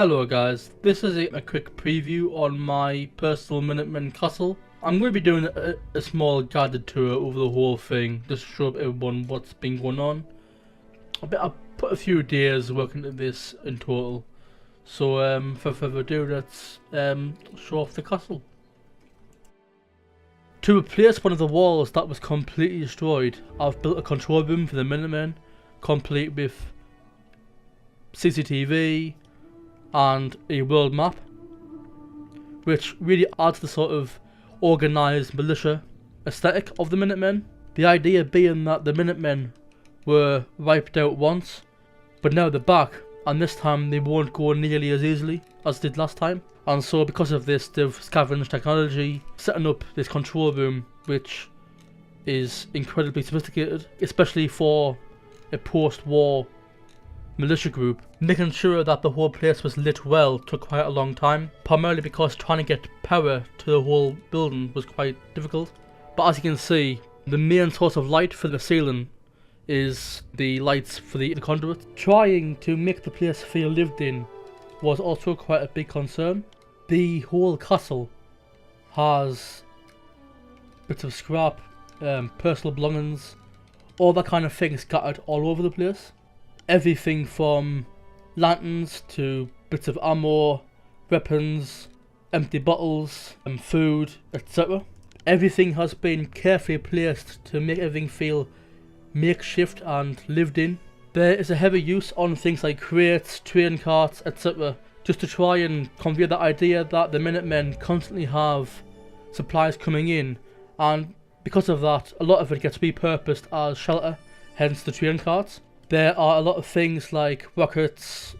Hello guys, this is a quick preview on my personal Minutemen castle. I'm going to be doing a small guided tour over the whole thing, just to show everyone what's been going on. I put a few days working at this in total, so for further ado, let's show off the castle. To replace one of the walls that was completely destroyed, I've built a control room for the Minutemen, complete with CCTV and a world map, which really adds the sort of organised militia aesthetic of the Minutemen. The idea being that the Minutemen were wiped out once, but now they're back, and this time they won't go nearly as easily as they did last time. And so because of this, they've scavenged technology, setting up this control room, which is incredibly sophisticated, especially for a post-war militia group. Making sure that the whole place was lit well took quite a long time, primarily because trying to get power to the whole building was quite difficult. But as you can see, the main source of light for the ceiling is the lights for the conduit. Trying to make the place feel lived in was also quite a big concern. The whole castle has bits of scrap, personal belongings, all that kind of thing scattered all over the place. Everything from lanterns to bits of ammo, weapons, empty bottles, and food, etc. Everything has been carefully placed to make everything feel makeshift and lived in. There is a heavy use on things like crates, train carts, etc. just to try and convey the idea that the Minutemen constantly have supplies coming in, and because of that, a lot of it gets repurposed as shelter, hence the train carts. There are a lot of things like rockets,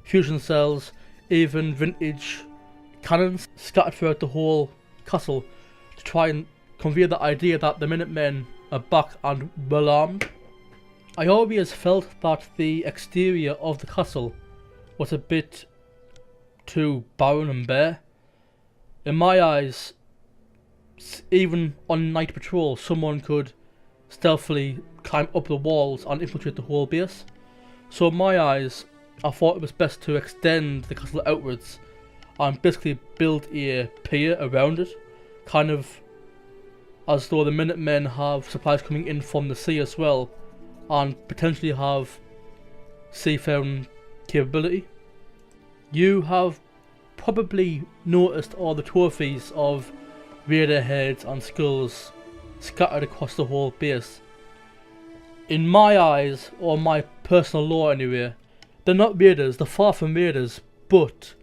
fusion cells, even vintage cannons scattered throughout the whole castle to try and convey the idea that the Minutemen are back and well armed. I always felt that the exterior of the castle was a bit too barren and bare. In my eyes, even on night patrol, someone could stealthily climb up the walls and infiltrate the whole base. So in my eyes, I thought it was best to extend the castle outwards and basically build a pier around it, kind of as though the Minutemen have supplies coming in from the sea as well, and potentially have seafaring capability. You have probably noticed all the trophies of raider heads and skulls scattered across the whole base. In my eyes, or my personal lore anyway, they're not raiders, they're far from raiders, but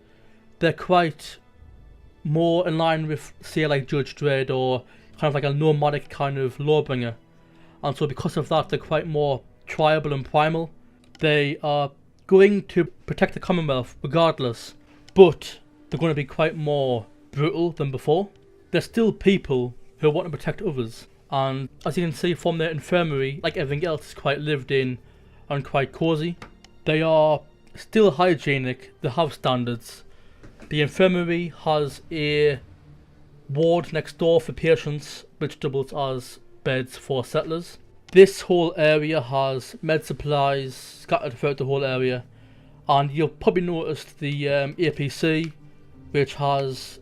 they're quite more in line with, say, like Judge Dredd, or kind of like a nomadic kind of lawbringer. And so because of that, they're quite more tribal and primal. They are going to protect the Commonwealth regardless, but they're going to be quite more brutal than before. They're still people who want to protect others, and as you can see from their infirmary, like everything else, is quite lived in and quite cosy. They are still hygienic, they have standards. The infirmary has a ward next door for patients, which doubles as beds for settlers. This whole area has med supplies scattered throughout the whole area, and you'll probably notice the APC, which has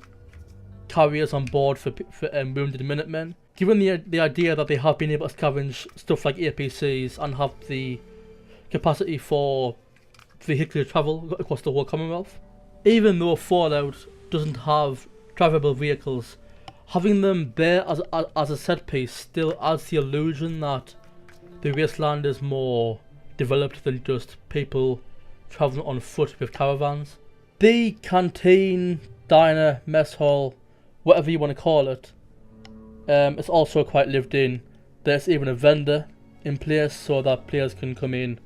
carriers on board for wounded Minutemen. Given the idea that they have been able to scavenge stuff like APCs and have the capacity for vehicular travel across the whole Commonwealth, even though Fallout doesn't have drivable vehicles, having them there as a set piece still adds the illusion that the wasteland is more developed than just people travelling on foot with caravans. The canteen, diner, mess hall, whatever you want to call it, it's also quite lived in. There's even a vendor in place so that players can come in,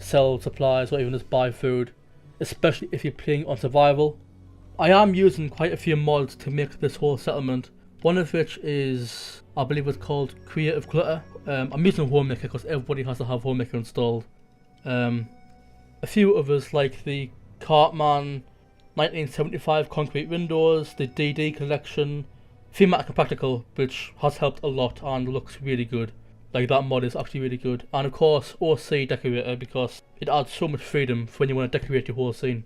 sell supplies, or even just buy food, especially if you're playing on survival. I am using quite a few mods to make this whole settlement, one of which is, I believe it's called Creative Clutter. I'm using Homemaker because everybody has to have Homemaker installed. A few others like the Cartman 1975 concrete windows, the DD collection, thematic and practical, which has helped a lot and looks really good. Like, that mod is actually really good. And of course OC decorator, because it adds so much freedom for when you want to decorate your whole scene.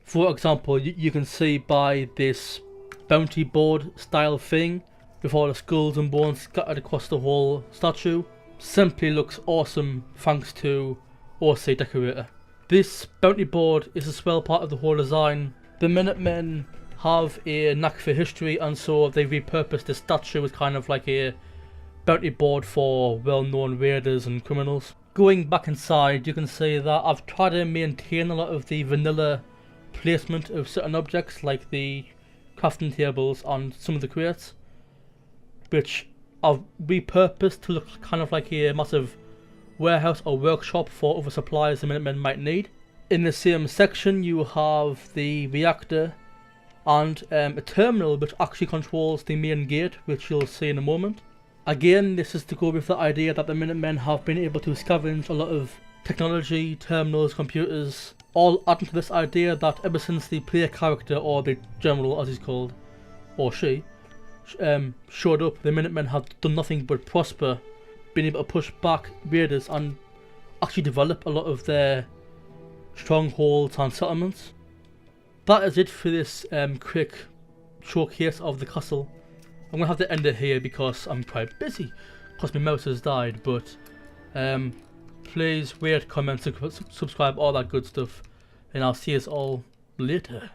For example, you can see by this bounty board style thing with all the skulls and bones scattered across the whole statue. Simply looks awesome thanks to OC Decorator. This bounty board is a swell part of the whole design. The Minutemen have a knack for history, and so they repurposed the statue as kind of like a bounty board for well-known raiders and criminals. Going back inside, you can see that I've tried to maintain a lot of the vanilla placement of certain objects like the crafting tables on some of the crates, which I've repurposed to look kind of like a massive warehouse or workshop for other supplies the Minutemen might need. In the same section you have the reactor and a terminal which actually controls the main gate, which you'll see in a moment. Again, this is to go with the idea that the Minutemen have been able to scavenge a lot of technology, terminals, computers, all adding to this idea that ever since the player character, or the general as he's called, or she, showed up, the Minutemen have done nothing but prosper, being able to push back raiders and actually develop a lot of their strongholds and settlements. That is it for this quick showcase of the castle. I'm going to have to end it here because I'm quite busy, because my mouse has died, but please rate, comment, subscribe, all that good stuff, and I'll see you all later.